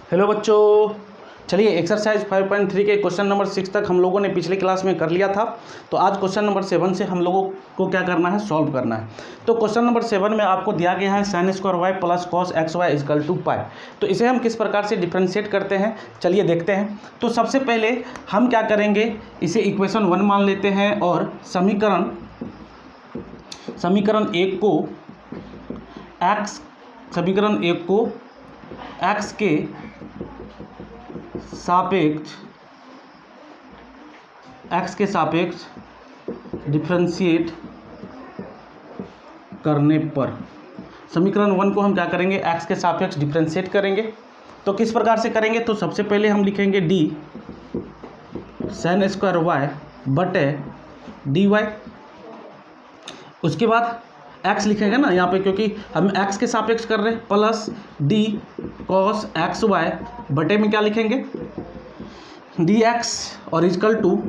Hello बच्चों, चलिए exercise 5.3 के क्वेश्चन नंबर 6 तक हम लोगों ने पिछले क्लास में कर लिया था। तो आज क्वेश्चन नंबर 7 से हम लोगों को क्या करना है, सॉल्व करना है। तो क्वेश्चन नंबर 7 में आपको दिया गया है sin square y plus cos x y equal to pi. तो इसे हम किस प्रकार से डिफ्रेंशिएट करते हैं, चलिए देखते हैं। तो सबसे पहले हम क्या करेंगे, इसे इक्वेशन 1 मान लेते हैं और समीकरण एक को x के सापेक्ष डिफरेंशिएट करने पर, समीकरण 1 को हम क्या करेंगे, x के सापेक्ष डिफरेंशिएट करेंगे। तो किस प्रकार से करेंगे, तो सबसे पहले हम लिखेंगे d sin स्क्वायर वाई बटे dy। उसके बाद x लिखेंगे ना यहाँ पे, क्योंकि हम x के सापेक्ष कर रहे हैं, plus d cos x y बटे में क्या लिखेंगे dx और इजकल टू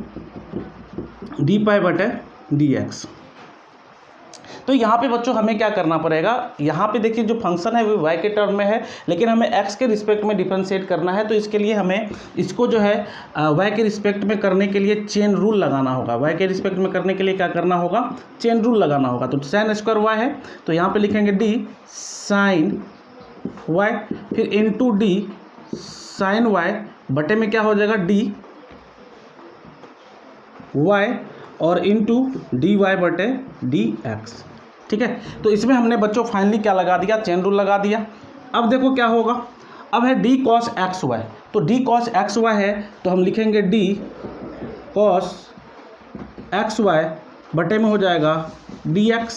डी पाई बटे dx। तो यहाँ पे बच्चों हमें क्या करना पड़ेगा, यहाँ पे देखिए जो फंक्शन है वो y के टर्म में है, लेकिन हमें x के रिस्पेक्ट में डिफरेंशिएट करना है। तो इसके लिए हमें इसको जो है y के रिस्पेक्ट में करने के लिए चेन रूल लगाना होगा। y के रिस्पेक्ट में करने के लिए क्या करना होगा, चेन रूल लगाना होगा। तो sin स्क्वायर y है, तो यहाँ पे लिखेंगे d sin y, फिर इंटू डी साइन y बटे में क्या हो जाएगा dy और इंटू dy बटे dx। ठीक है, तो इसमें हमने बच्चों फाइनली क्या लगा दिया, चेन रूल लगा दिया। अब देखो क्या होगा, अब है d cos एक्स वाई। तो d cos एक्स वाई है, तो हम लिखेंगे d cos एक्स वाई बटे में हो जाएगा dx।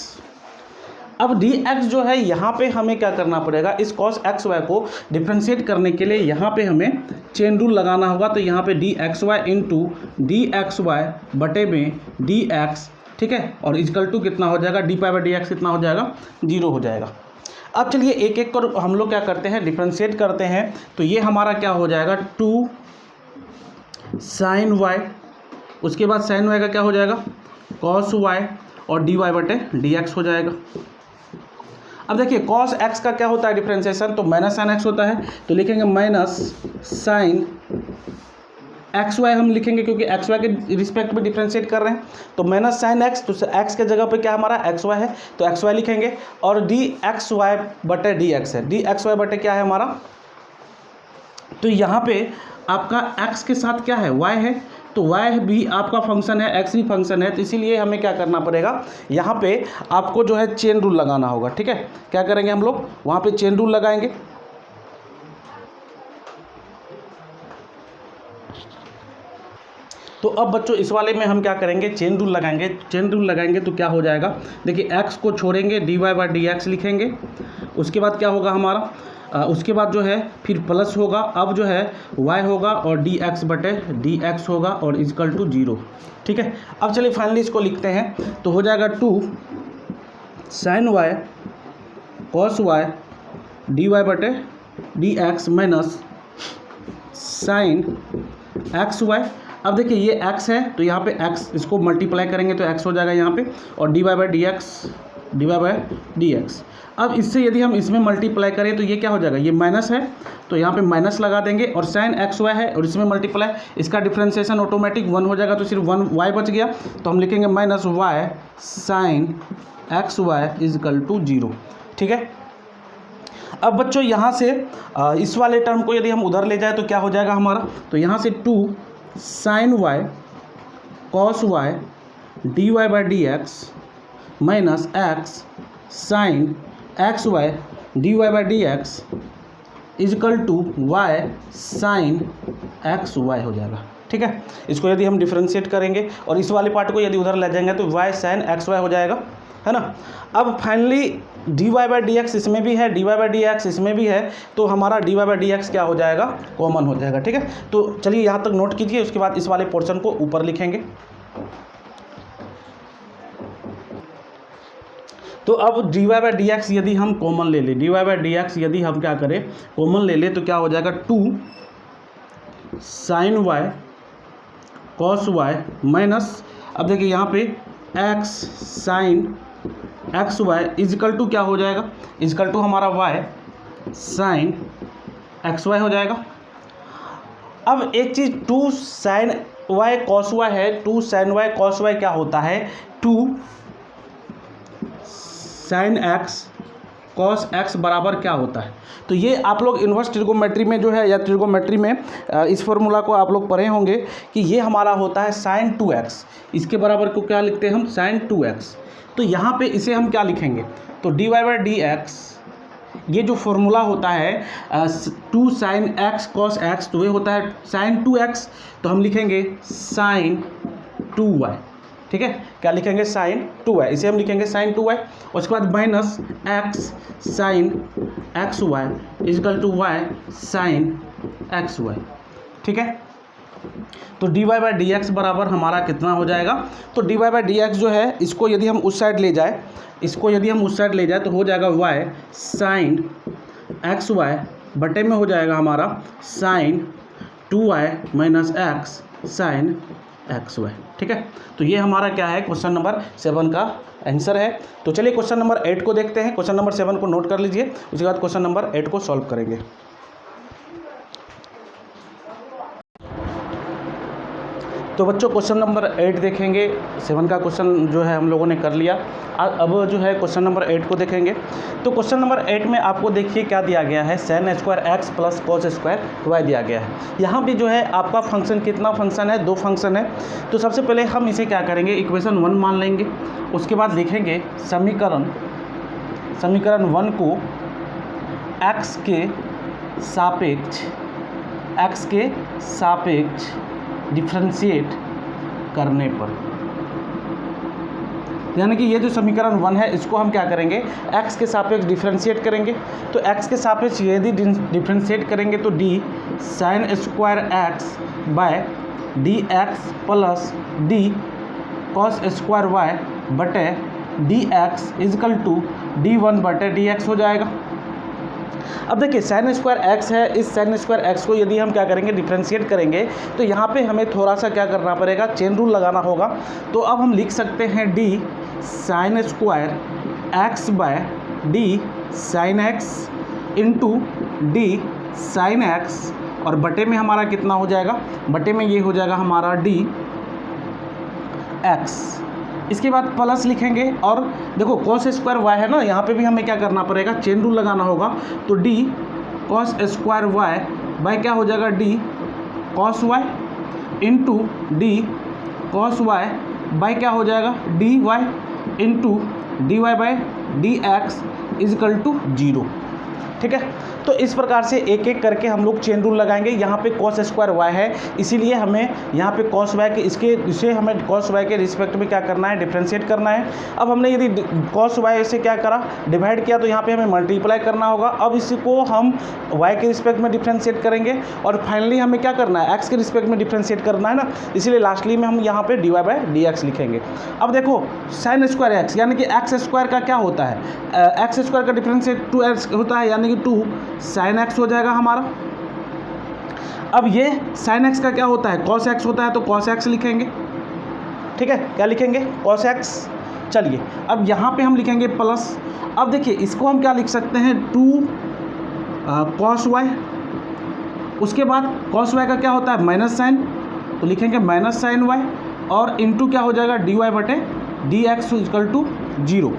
अब dx जो है, यहाँ पे हमें क्या करना पड़ेगा, इस cos एक्स वाई को डिफ्रेंशिएट करने के लिए यहाँ पे हमें चेन रूल लगाना होगा। तो यहाँ पे dx y into d x y बटे में dx, ठीक है, और इजकल टू कितना हो जाएगा, डी पाई बाई dx कितना हो जाएगा, 0 हो जाएगा। अब चलिए एक एक कर हम लोग क्या करते हैं, डिफ्रेंशिएट करते हैं। तो ये हमारा क्या हो जाएगा 2 sin y, उसके बाद sin y का क्या हो जाएगा cos y और dy बटे dx हो जाएगा। अब देखिए cos x का क्या होता है डिफ्रेंशिएशन, तो माइनस साइन x होता है, तो लिखेंगे माइनस साइन एक्स वाई हम लिखेंगे, क्योंकि एक्स वाई के रिस्पेक्ट में डिफ्रेंशिएट कर रहे हैं। तो माइनस साइन एक्स, तो एक्स के जगह पे क्या हमारा एक्स वाई है, तो एक्स वाई लिखेंगे। और डी एक्स वाई बटे डी एक्स है, डी एक्स वाई बटे क्या है हमारा, तो यहाँ पे आपका x के साथ क्या है, y है, तो y भी आपका फंक्शन है, x भी फंक्शन है। तो इसीलिए हमें क्या करना पड़ेगा, यहाँ पे आपको जो है चेन रूल लगाना होगा। ठीक है, क्या करेंगे हम लोग, वहाँ पे चेन रूल लगाएंगे। तो अब बच्चों इस वाले में हम क्या करेंगे, चेन रूल लगाएंगे। चेन रूल लगाएंगे तो क्या हो जाएगा, देखिए x को छोड़ेंगे, dy बाई dx लिखेंगे। उसके बाद क्या होगा हमारा, उसके बाद जो है फिर प्लस होगा, अब जो है y होगा और dx बटे dx होगा और इजकल टू 0। ठीक है, अब चलिए फाइनली इसको लिखते हैं। तो हो जाएगा 2 sin y cos y dy बटे dx minus sine x y. अब देखिए ये x है, तो यहाँ पे x इसको मल्टीप्लाई करेंगे तो x हो जाएगा यहाँ पे, और dy बाई dx। अब इससे यदि हम इसमें मल्टीप्लाई करें तो ये क्या हो जाएगा, ये माइनस है, तो यहाँ पे माइनस लगा देंगे, और साइन एक्स वाई है और इसमें मल्टीप्लाई, इसका डिफ्रेंशिएशन ऑटोमेटिक 1 हो जाएगा, तो सिर्फ 1 y बच गया। तो हम लिखेंगे minus y sine x y equal to 0। ठीक है, अब बच्चों यहाँ से इस वाले टर्म को यदि हम उधर ले जाए तो क्या हो जाएगा हमारा, तो यहाँ से 2 sin y cos y dy by dx minus x sin x y dy by dx equal to y sin x y हो जाएगा। ठीक है, इसको यदि हम डिफ्रेंशिएट करेंगे और इस वाले पार्ट को यदि उधर ले जाएंगे तो y sin एक्स वाई हो जाएगा, है ना। अब फाइनली dy बाई dx इसमें भी है, dy बाई dx इसमें भी है, तो हमारा dy बाई dx क्या हो जाएगा, कॉमन हो जाएगा। ठीक है, तो चलिए यहाँ तक नोट कीजिए, उसके बाद इस वाले पोर्शन को ऊपर लिखेंगे। तो अब dy बाई dx यदि हम कॉमन ले लें, dy बाई dx यदि हम क्या करें, कॉमन ले लें, तो क्या हो जाएगा 2 sin y cos y minus, अब देखिए यहाँ पे x sin x y equal to क्या हो जाएगा, इजकल टू हमारा y साइन एक्स वाई हो जाएगा। अब एक चीज़ 2 साइन वाई कॉस वाई है, 2 साइन वाई कॉस वाई क्या होता है, 2 साइन एक्स कॉस एक्स बराबर क्या होता है। तो ये आप लोग इन्वर्स ट्रिगोमेट्री में जो है या ट्रिगोमेट्री में इस फॉर्मूला को आप लोग पढ़े होंगे कि ये हमारा होता है साइन 2x, इसके बराबर को क्या लिखते हैं हम, साइन 2x। तो यहाँ पे इसे हम क्या लिखेंगे, तो dy बाई डी एक्स, ये जो फॉर्मूला होता है 2 साइन एक्स कॉस एक्स, तो ये होता है साइन 2x, तो हम लिखेंगे साइन 2y। ठीक है, क्या लिखेंगे, साइन 2y, इसे हम लिखेंगे साइन 2y। उसके बाद minus x sine x y equal to y sine x y. ठीक है, तो dy बाई डी एक्स बराबर हमारा कितना हो जाएगा, तो dy बाई डी एक्स जो है इसको यदि हम उस साइड ले जाए, तो हो जाएगा y साइन एक्स वाई बटे में हो जाएगा हमारा sine 2y minus x sine x y. ठीक है, तो ये हमारा क्या है, क्वेश्चन नंबर 7 का आंसर है। तो चलिए क्वेश्चन नंबर 8 को देखते हैं। क्वेश्चन नंबर 7 को नोट कर लीजिए, उसके बाद क्वेश्चन नंबर 8 को सॉल्व करेंगे। तो बच्चों क्वेश्चन नंबर 8 देखेंगे, 7 का क्वेश्चन जो है हम लोगों ने कर लिया। अब जो है क्वेश्चन नंबर 8 को देखेंगे। तो क्वेश्चन नंबर 8 में आपको देखिए क्या दिया गया है, sine square x plus cos square y दिया गया है। यहाँ भी जो है आपका फंक्शन कितना फंक्शन है, 2 फंक्शन है। तो सबसे पहले हम इसे क्या करेंगे, इक्वेशन 1 मान लेंगे। उसके बाद लिखेंगे समीकरण 1 को एक्स के सापेक्ष डिफ्रेंशिएट करने पर, यानी कि ये जो समीकरण 1 है इसको हम क्या करेंगे, x के सापेक्ष डिफ्रेंशिएट करेंगे। तो x के सापेक्ष यदि डिफ्रेंशिएट करेंगे तो d sine square x by d x plus d cos square y बटे d x equal to d1 बटे डी एक्स हो जाएगा। अब देखिए साइन स्क्वायर एक्स है, इस साइन स्क्वायर एक्स को यदि हम क्या करेंगे, डिफ्रेंशिएट करेंगे, तो यहाँ पे हमें थोड़ा सा क्या करना पड़ेगा, चेन रूल लगाना होगा। तो अब हम लिख सकते हैं d sine square x by d sine x into d sine x, और बटे में हमारा कितना हो जाएगा, बटे में ये हो जाएगा हमारा डी एक्स। इसके बाद प्लस लिखेंगे, और देखो कॉस स्क्वायर वाई है ना, यहाँ पे भी हमें क्या करना पड़ेगा, चेन रूल लगाना होगा। तो d cos square y by क्या हो जाएगा, d cos y into d cos y by क्या हो जाएगा, d y into d y by d x equal to 0। ठीक है, तो इस प्रकार से एक एक करके हम लोग चेन रूल लगाएंगे। यहाँ पे कॉस स्क्वायर वाई है, इसीलिए हमें यहाँ पे कॉस वाई के इसे हमें कॉस वाई के रिस्पेक्ट में क्या करना है, डिफ्रेंशिएट करना है। अब हमने यदि कॉस वाई से क्या करा, डिवाइड किया, तो यहाँ पे हमें मल्टीप्लाई करना होगा। अब इसको हम वाई के रिस्पेक्ट में डिफ्रेंशिएट करेंगे, और फाइनली हमें क्या करना है, एक्स के रिस्पेक्ट में डिफ्रेंशिएट करना है ना, इसीलिए लास्टली में हम यहाँ पे d y by d x लिखेंगे। अब देखो साइन स्क्वायर एक्स यानी कि एक्स स्क्वायर का क्या होता है, एक्स स्क्वायर का डिफ्रेंशिएट 2x होता है, यानी कि 2 साइन एक्स हो जाएगा हमारा। अब ये साइन एक्स का क्या होता है, कॉस एक्स होता है, तो कॉस एक्स लिखेंगे। ठीक है, क्या लिखेंगे, कॉस एक्स। चलिए अब यहाँ पे हम लिखेंगे प्लस। अब देखिए इसको हम क्या लिख सकते हैं, 2 कॉस वाई। उसके बाद कॉस वाई का क्या होता है, माइनस साइन, तो लिखेंगे माइनस साइन वाई, और इंटू क्या हो जाएगा, डी वाई बटे डी एक्स इक्वल टू 0।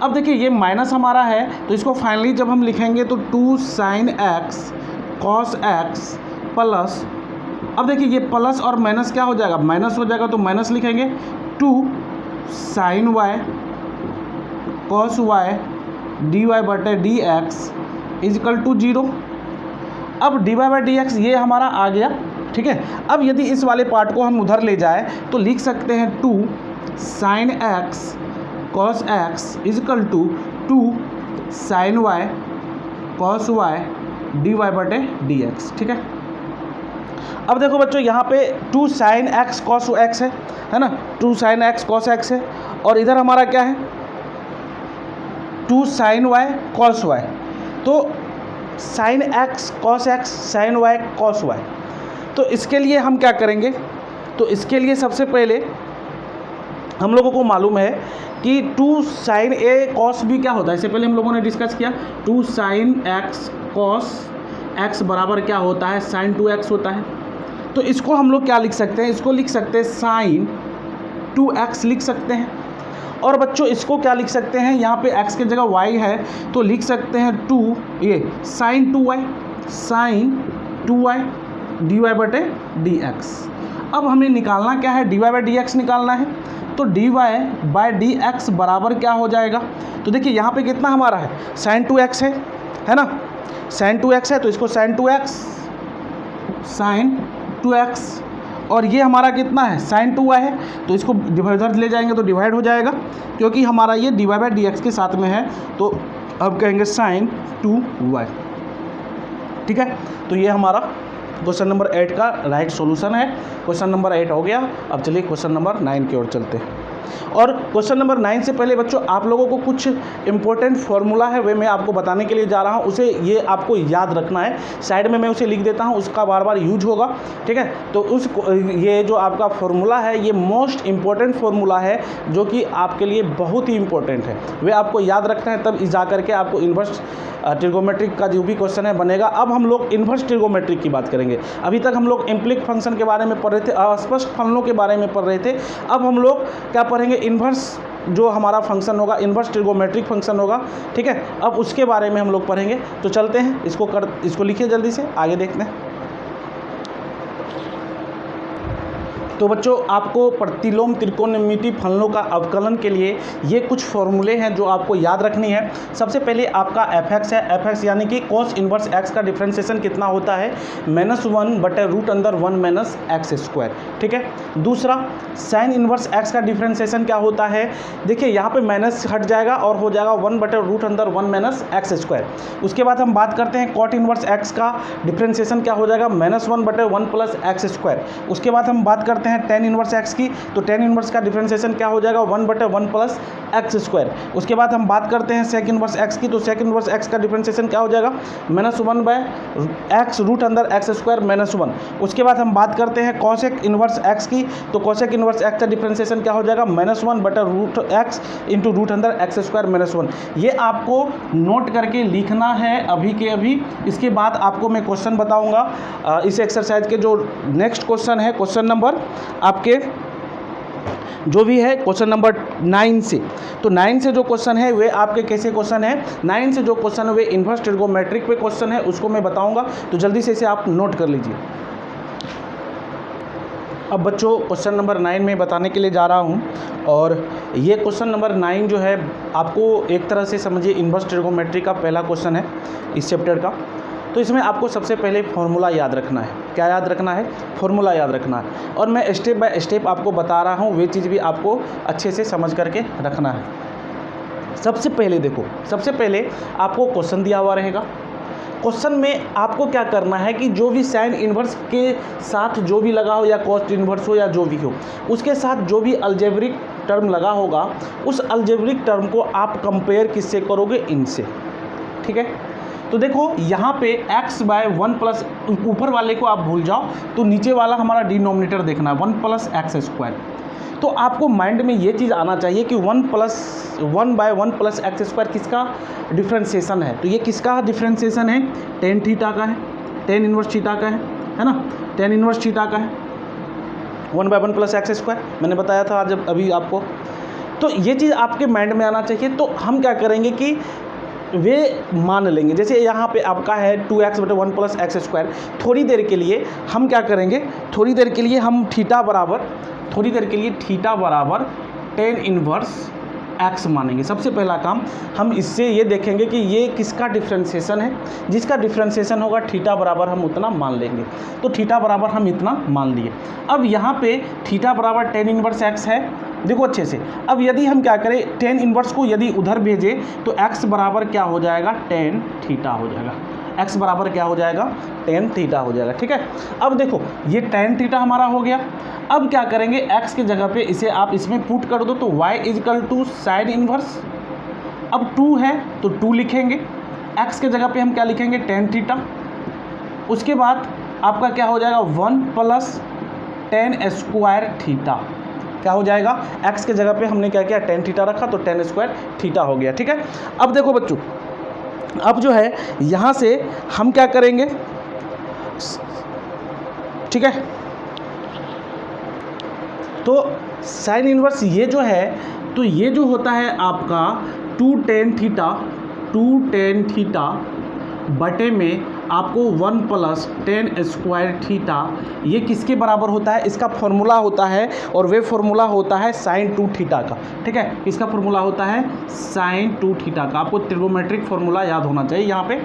अब देखिए ये माइनस हमारा है, तो इसको फाइनली जब हम लिखेंगे तो 2 sine x cos x plus, अब देखिए ये प्लस और माइनस क्या हो जाएगा, माइनस हो जाएगा, तो माइनस लिखेंगे 2 sine y cos y d y बटे डी एक्स इजकल टू 0। अब d y by d x ये हमारा आ गया। ठीक है, अब यदि इस वाले पार्ट को हम उधर ले जाए तो लिख सकते हैं 2 sine x cos x equal to 2 sine y cos y d y बटे डी एक्स। ठीक है, अब देखो बच्चों यहाँ पे 2 साइन एक्स कॉस एक्स है ना, 2 साइन एक्स कॉस एक्स है, और इधर हमारा क्या है, 2 साइन वाई कॉस वाई। तो sine x cos x sine y cos y, तो इसके लिए हम क्या करेंगे, तो इसके लिए सबसे पहले हम लोगों को मालूम है कि 2 साइन ए कॉस बी क्या होता है, इससे पहले हम लोगों ने डिस्कस किया। 2 साइन एक्स कॉस x बराबर क्या होता है, sin 2x होता है। तो इसको हम लोग क्या लिख सकते हैं, इसको लिख सकते हैं sin 2x लिख सकते हैं। और बच्चों इसको क्या लिख सकते हैं, यहाँ पे x की जगह y है तो लिख सकते हैं 2 ये sin 2y dy/dx। अब हमें निकालना क्या है, dy/dx निकालना है। तो dy/dx बराबर क्या हो जाएगा, तो देखिए यहाँ पे कितना हमारा है, sin 2x है ना, sin 2x है तो इसको sin 2x और ये हमारा कितना है sin 2y है तो इसको डिवाइडर ले जाएंगे तो डिवाइड हो जाएगा, क्योंकि हमारा ये dy/dx के साथ में है तो अब कहेंगे sin 2y। ठीक है, तो ये हमारा क्वेश्चन नंबर 8 का राइट सॉल्यूशन है। क्वेश्चन नंबर 8 हो गया। अब चलिए क्वेश्चन नंबर 9 की ओर चलते हैं। और क्वेश्चन नंबर 9 से पहले बच्चों आप लोगों को कुछ इंपॉर्टेंट फार्मूला है वे मैं आपको बताने के लिए जा रहा हूँ, उसे ये आपको याद रखना है। साइड में मैं उसे लिख देता हूँ, उसका बार बार यूज होगा। ठीक है, तो ये जो आपका फार्मूला है ये मोस्ट इम्पॉर्टेंट फार्मूला है जो कि आपके लिए बहुत ही इंपॉर्टेंट है, वे आपको याद रखना है, तब जा करके आपको इन्वर्स ट्रिगोमेट्रिक का जो भी क्वेश्चन है बनेगा। अब हम लोग इन्वर्स ट्रिगोमेट्रिक की बात करेंगे। अभी तक हम लोग इम्प्लिक फंक्शन के बारे में पढ़ रहे थे, अस्पष्ट फलनों के बारे में पढ़ रहे थे। अब हम लोग क्या पढ़ेंगे, इन्वर्स जो हमारा फंक्शन होगा, इन्वर्स ट्रिगोमेट्रिक फंक्शन होगा। ठीक है, अब उसके बारे में हम लोग पढ़ेंगे। तो चलते हैं, इसको लिखिए जल्दी से, आगे देखते हैं। तो बच्चों आपको प्रतिलोम त्रिकोणमिति फलनों का अवकलन के लिए ये कुछ फॉर्मूले हैं जो आपको याद रखनी है। सबसे पहले आपका fx है, fx यानी कि cos इनवर्स x का डिफ्रेंसिएशन कितना होता है, -1/√1 -x²। ठीक है, दूसरा sin इनवर्स x का डिफ्रेंसिएशन क्या होता है, देखिए यहाँ पे माइनस हट जाएगा और हो जाएगा 1/√1 -x²। उसके बाद हम बात करते हैं cot इनवर्स x का डिफ्रेंसिएशन क्या हो जाएगा, -1/1 + x²। उसके बाद हम बात करते हैं tan इनवर्स x की, तो tan इनवर्स का डिफरेंशिएशन क्या हो जाएगा, 1/1 + x²। उसके बाद हम बात करते हैं sec इनवर्स x की, तो sec इनवर्स x का डिफरेंशिएशन क्या हो जाएगा, -1/x√x²-1। उसके बाद हम बात करते हैं cosec इनवर्स x की, तो cosec इनवर्स x का डिफरेंशिएशन क्या हो जाएगा, -1/√x × √x²-1। ये आपको नोट करके लिखना है अभी के अभी। इसके बाद आपको मैं क्वेश्चन बताऊंगा इस एक्सरसाइज के। जो नेक्स्ट क्वेश्चन है, क्वेश्चन नंबर आपके जो भी है क्वेश्चन नंबर 9 से, तो 9 से जो क्वेश्चन है वे आपके कैसे क्वेश्चन है, 9 से जो क्वेश्चन है वे इन्वर्स ट्रिगोमेट्रिक पे क्वेश्चन है, उसको मैं बताऊंगा। तो जल्दी से इसे आप नोट कर लीजिए। अब बच्चों क्वेश्चन नंबर 9 में बताने के लिए जा रहा हूं, और ये क्वेश्चन नंबर 9 जो है आपको एक तरह से समझिए इन्वर्स ट्रिगोमेट्री का पहला क्वेश्चन है इस चैप्टर का। तो इसमें आपको सबसे पहले फॉर्मूला याद रखना है। क्या याद रखना है, फॉर्मूला याद रखना है। और मैं स्टेप बाय स्टेप आपको बता रहा हूँ, वे चीज़ भी आपको अच्छे से समझ करके रखना है। सबसे पहले देखो, सबसे पहले आपको क्वेश्चन दिया हुआ रहेगा। क्वेश्चन में आपको क्या करना है कि जो भी साइन इन्वर्स के साथ जो भी लगा हो, या कॉस्ट इन्वर्स हो, या जो भी हो, उसके साथ जो भी अलजेब्रिक टर्म लगा होगा, उस अलजेब्रिक टर्म को आप कंपेयर किससे करोगे, इनसे। ठीक है, तो देखो यहाँ पे x/1 प्लस, ऊपर वाले को आप भूल जाओ, तो नीचे वाला हमारा डिनोमिनेटर देखना है 1 + x²। तो आपको माइंड में ये चीज़ आना चाहिए कि 1/1 + x² किसका डिफ्रेंसिएशन है। तो ये किसका डिफ्रेंसिएशन है, tan थीटा का है, tan इनवर्स थीटा का है ना, tan इनवर्स थीटा का है। 1/1 + x² मैंने बताया था आज अभी आपको। तो ये चीज़ आपके माइंड में आना चाहिए। तो हम क्या करेंगे कि वे मान लेंगे, जैसे यहाँ पे आपका है 2x/1 + x²। थोड़ी देर के लिए हम क्या करेंगे, थोड़ी देर के लिए हम थीटा बराबर tan इनवर्स x मानेंगे। सबसे पहला काम हम इससे ये देखेंगे कि ये किसका डिफ्रेंसिएशन है, जिसका डिफ्रेंसिएशन होगा थीटा बराबर हम उतना मान लेंगे। तो थीटा बराबर हम इतना मान लिए। अब यहाँ पे थीटा बराबर tan इनवर्स x है, देखो अच्छे से। अब यदि हम क्या करें, tan इनवर्स को यदि उधर भेजें तो x बराबर क्या हो जाएगा, tan थीटा हो जाएगा। x बराबर क्या हो जाएगा, tan थीटा हो जाएगा। ठीक है, अब देखो ये tan थीटा हमारा हो गया। अब क्या करेंगे, x की जगह पे इसे आप इसमें पुट कर दो, तो y = साइन इनवर्स। अब 2 है तो 2 लिखेंगे, x के जगह पे हम क्या लिखेंगे, tan थीटा। उसके बाद आपका क्या हो जाएगा, 1 + tan² थीटा। क्या हो जाएगा, x के जगह पे हमने क्या किया, tan थीटा रखा, तो tan² थीटा हो गया। ठीक है, अब देखो बच्चों, अब जो है यहाँ से हम क्या करेंगे, ठीक है, तो साइन इन्वर्स ये जो है, तो ये जो होता है आपका 2 tan थीटा बटे में आपको 1 + tan स्क्वायर थीटा, ये किसके बराबर होता है, इसका फॉर्मूला होता है, और वे फॉर्मूला होता है sin 2 थीटा का। ठीक है, इसका फॉर्मूला होता है sin 2 थीटा का। आपको ट्रिगोमेट्रिक फॉर्मूला याद होना चाहिए यहाँ पे।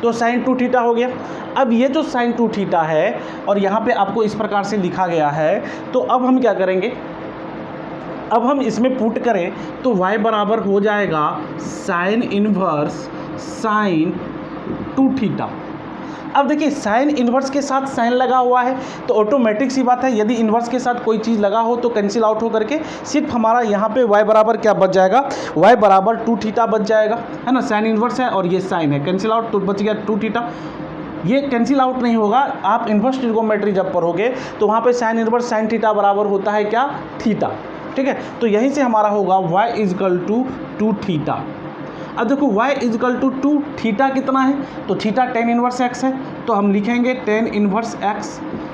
तो sin 2 थीटा हो गया। अब ये जो sin 2 थीटा है और यहाँ पे आपको इस प्रकार से लिखा गया है, तो अब हम क्या करेंगे, अब हम इसमें पुट करें तो y बराबर हो जाएगा साइन इन्वर्स साइन 2 थीटा। अब देखिए साइन इन्वर्स के साथ साइन लगा हुआ है तो ऑटोमेटिक सी बात है, यदि इन्वर्स के साथ कोई चीज़ लगा हो तो कैंसिल आउट हो करके सिर्फ हमारा यहाँ पे y बराबर क्या बच जाएगा, y बराबर 2 थीटा बच जाएगा, है ना। साइन इन्वर्स है और ये साइन है, कैंसिल आउट तो बच गया 2 थीटा। ये कैंसिल आउट नहीं होगा, आप इन्वर्स ट्रिगोमेट्री जब पढ़ोगे तो वहाँ पे साइन इन्वर्स साइन थीटा बराबर होता है क्या, थीटा। ठीक है, तो यहीं से हमारा होगा y = 2 थीटा। अब देखो y = 2 थीटा कितना है, तो थीटा tan इन्वर्स x है, तो हम लिखेंगे tan इन्वर्स x,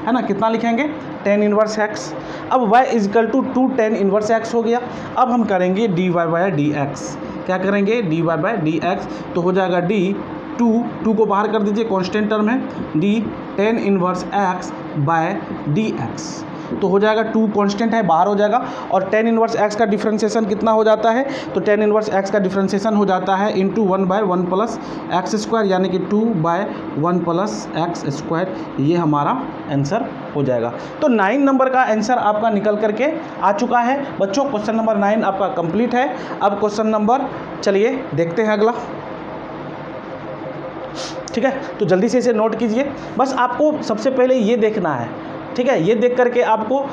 है ना। कितना लिखेंगे, tan इन्वर्स x। अब y = 2 tan इन्वर्स x हो गया। अब हम करेंगे dy/dx, क्या करेंगे, dy/dx, तो हो जाएगा d 2 को बाहर कर दीजिए, कांस्टेंट टर्म है, d tan इन्वर्स x/dx, तो हो जाएगा 2 कांस्टेंट है, बाहर हो जाएगा। और tan इन्वर्स x का डिफ्रेंशिएशन कितना हो जाता है, तो tan इन्वर्स x का डिफ्रेंशिएशन हो जाता है × 1/1 + x², यानी कि 2/1 + x²। ये हमारा आंसर हो जाएगा। तो 9 नंबर का आंसर आपका निकल करके आ चुका है बच्चों। क्वेश्चन नंबर 9 आपका कंप्लीट है। अब क्वेश्चन नंबर, चलिए देखते हैं अगला। ठीक है, तो जल्दी से इसे नोट कीजिए। बस आपको सबसे पहले ये देखना है, ठीक है, ये देख करके आपको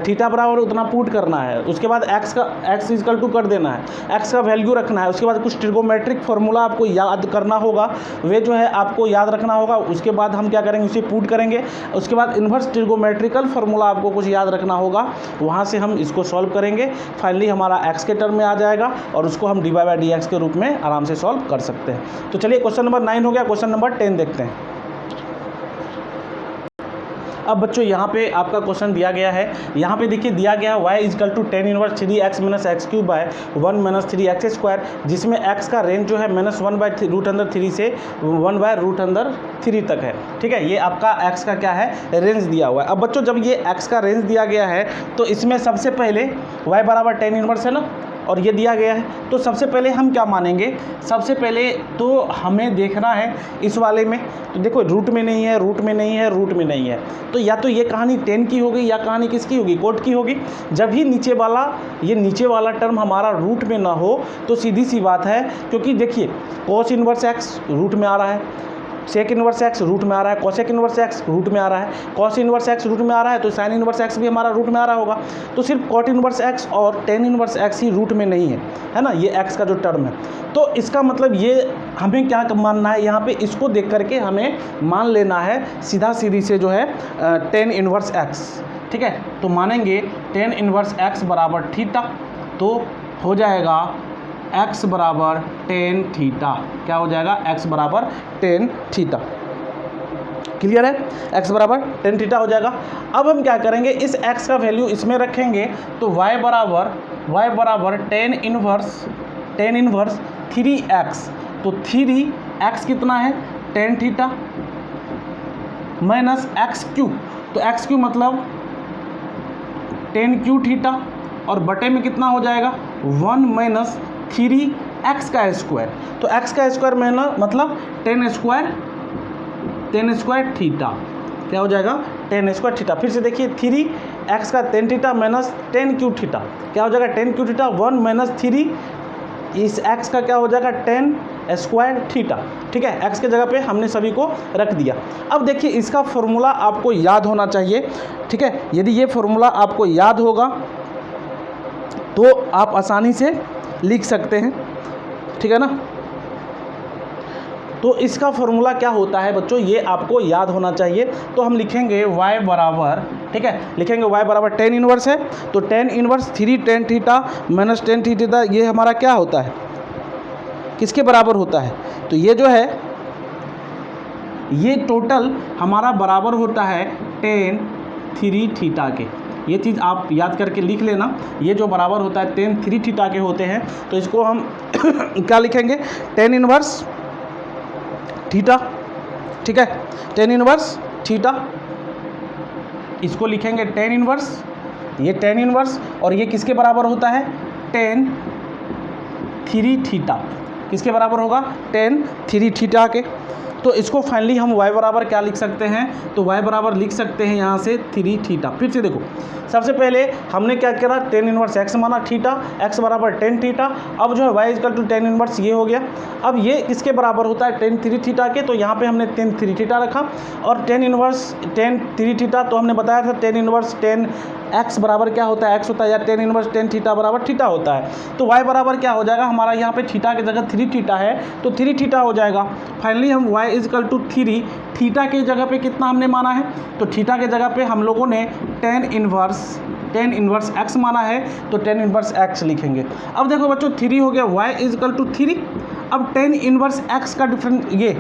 थीटा बराबर उतना पुट करना है। उसके बाद x = कर देना है, x का वैल्यू रखना है। उसके बाद कुछ ट्रिगोमेट्रिक फार्मूला आपको याद करना होगा, वे जो है आपको याद रखना होगा। उसके बाद हम क्या करेंगे, उसे पुट करेंगे। उसके बाद इन्वर्स ट्रिगोमेट्रिकल फार्मूला आपको कुछ याद रखना होगा, वहाँ से हम इसको सॉल्व करेंगे। फाइनली हमारा x के टर्म में आ जाएगा और उसको हम dy/dx के रूप में आराम से सॉल्व कर सकते हैं। तो चलिए क्वेश्चन नंबर 9 हो गया। क्वेश्चन नंबर 10 देखते हैं। अब बच्चों यहाँ पे आपका क्वेश्चन दिया गया है, यहाँ पे देखिए दिया गया है y = tan inverse 3x - x³ / 1 - 3x², जिसमें x का रेंज जो है -1/√3 से 1/√3 तक है। ठीक है, ये आपका x का क्या है, रेंज दिया हुआ है। अब बच्चों जब ये x का रेंज दिया गया है तो इसमें सबसे पहले y बराबर tan इन्वर्स है ना, और ये दिया गया है, तो सबसे पहले हम क्या मानेंगे, सबसे पहले तो हमें देखना है इस वाले में। तो देखो रूट में नहीं है, रूट में नहीं है, रूट में नहीं है, तो या तो ये कहानी 10 की होगी या कहानी किसकी होगी, कोट की होगी। जब ही नीचे वाला, ये नीचे वाला टर्म हमारा रूट में ना हो तो सीधी सी बात है, क्योंकि देखिए cos इन्वर्स x रूट में आ रहा है, सेक इन्वर्स x रूट में आ रहा है, कोसेक इन्वर्स x रूट में आ रहा है, कॉस इन्वर्स x रूट में आ रहा है, तो साइन इन्वर्स x भी हमारा रूट में आ रहा होगा। तो सिर्फ कॉट इन्वर्स x और टेन इन्वर्स x ही रूट में नहीं है ना, ये x का जो टर्म है। तो इसका मतलब ये हमें क्या मानना है, यहाँ पे इसको देख करके हमें मान लेना है सीधा सीधी से जो है टेन इन्वर्स x। ठीक है, तो मानेंगे टेन इन्वर्स x बराबर थीटा, तो हो जाएगा x बराबर tan थीटा। क्या हो जाएगा, x बराबर tan थीटा। क्लियर है, x बराबर tan थीटा हो जाएगा। अब हम क्या करेंगे, इस x का वैल्यू इसमें रखेंगे, तो y बराबर tan इन्वर्स 3x, तो 3x कितना है, tan थीटा माइनस x³ तो x³ मतलब tan क्यू थीटा, और बटे में कितना हो जाएगा 1 - 3x का स्क्वायर, तो x का स्क्वायर में ना मतलब tan स्क्वायर थीटा। क्या हो जाएगा, tan स्क्वायर थीटा। फिर से देखिए 3x का tan theta minus tan Q theta, क्या हो जाएगा tan क्यू थीटा 1 - 3, इस x का क्या हो जाएगा tan स्क्वायर थीटा। ठीक है, x के जगह पे हमने सभी को रख दिया। अब देखिए इसका फॉर्मूला आपको याद होना चाहिए। ठीक है, यदि ये फॉर्मूला आपको याद होगा तो आप आसानी से लिख सकते हैं। ठीक है ना, तो इसका फॉर्मूला क्या होता है बच्चों, ये आपको याद होना चाहिए। तो हम लिखेंगे y बराबर, ठीक है, लिखेंगे y बराबर tan इन्वर्स है, तो tan inverse 3 tan theta minus tan theta, ये हमारा क्या होता है, किसके बराबर होता है? तो ये जो है ये टोटल हमारा बराबर होता है tan 3 थीटा के। ये चीज़ आप याद करके लिख लेना, ये जो बराबर होता है tan 3 थीटा के होते हैं। तो इसको हम क्या लिखेंगे? tan इनवर्स थीटा, ठीक है, tan इनवर्स थीटा, इसको लिखेंगे tan इनवर्स, ये tan इनवर्स, और ये किसके बराबर होता है? tan 3 theta. किसके बराबर होगा? tan 3 थीटा के। तो इसको फाइनली हम y बराबर क्या लिख सकते हैं? तो y बराबर लिख सकते हैं यहाँ से 3 थीटा। फिर से देखो, सबसे पहले हमने क्या करा? tan इनवर्स x माना थीटा, x बराबर tan थीटा। अब जो है y equal to tan inverse ये हो गया। अब ये किसके बराबर होता है? tan 3 थीटा के। तो यहाँ पे हमने tan 3 थीटा रखा, और tan इनवर्स tan 3 थीटा तो हमने बताया था tan इनवर्स tan x बराबर क्या होता है? x होता है, या tan इनवर्स tan थीटा बराबर थीटा होता है। तो y बराबर क्या हो जाएगा हमारा? यहाँ पे थीटा की जगह 3 थीटा है, तो 3 थीटा हो जाएगा। फाइनली हम y इक्वल टू 3 थीटा के जगह पे कितना हमने माना है? तो थीटा के जगह पे हम लोगों ने tan इनवर्स x माना है, तो tan इनवर्स x लिखेंगे। अब देखो बच्चों, 3 हो गया, y इक्वल टू 3। अब tan इनवर्स x का डिफरेंस ये,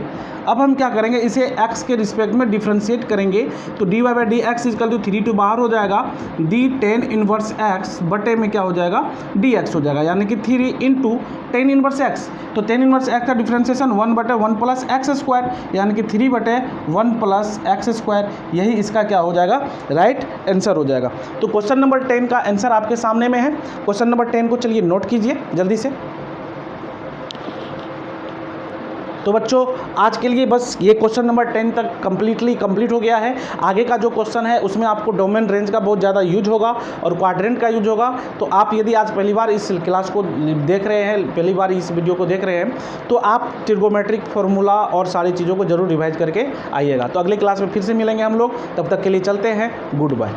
अब हम क्या करेंगे? इसे x के रिस्पेक्ट में डिफ्रेंशिएट करेंगे। तो d y by d x equal to 3 two बाहर हो जाएगा, डी tan इनवर्स x बटे में क्या हो जाएगा? dx हो जाएगा, यानी कि 3 इंटू tan इनवर्स x। तो tan इनवर्स x का डिफ्रेंशिएशन 1 बटे 1 प्लस एक्स स्क्वायर, यानी कि 3 बटे 1 प्लस एक्स स्क्वायर। यही इसका क्या हो जाएगा? राइट आंसर हो जाएगा। तो क्वेश्चन नंबर 10 का आंसर आपके सामने में है। क्वेश्चन नंबर 10 को चलिए नोट कीजिए जल्दी से। तो बच्चों आज के लिए बस ये क्वेश्चन नंबर 10 तक कंप्लीट हो गया है। आगे का जो क्वेश्चन है उसमें आपको डोमेन रेंज का बहुत ज़्यादा यूज होगा और क्वाड्रेंट का यूज होगा। तो आप यदि आज पहली बार इस क्लास को देख रहे हैं, पहली बार इस वीडियो को देख रहे हैं, तो आप ट्रिगोमेट्रिक फार्मूला और सारी चीज़ों को जरूर रिवाइज करके आइएगा। तो अगली क्लास में फिर से मिलेंगे हम लोग, तब तक के लिए चलते हैं, गुड बाय।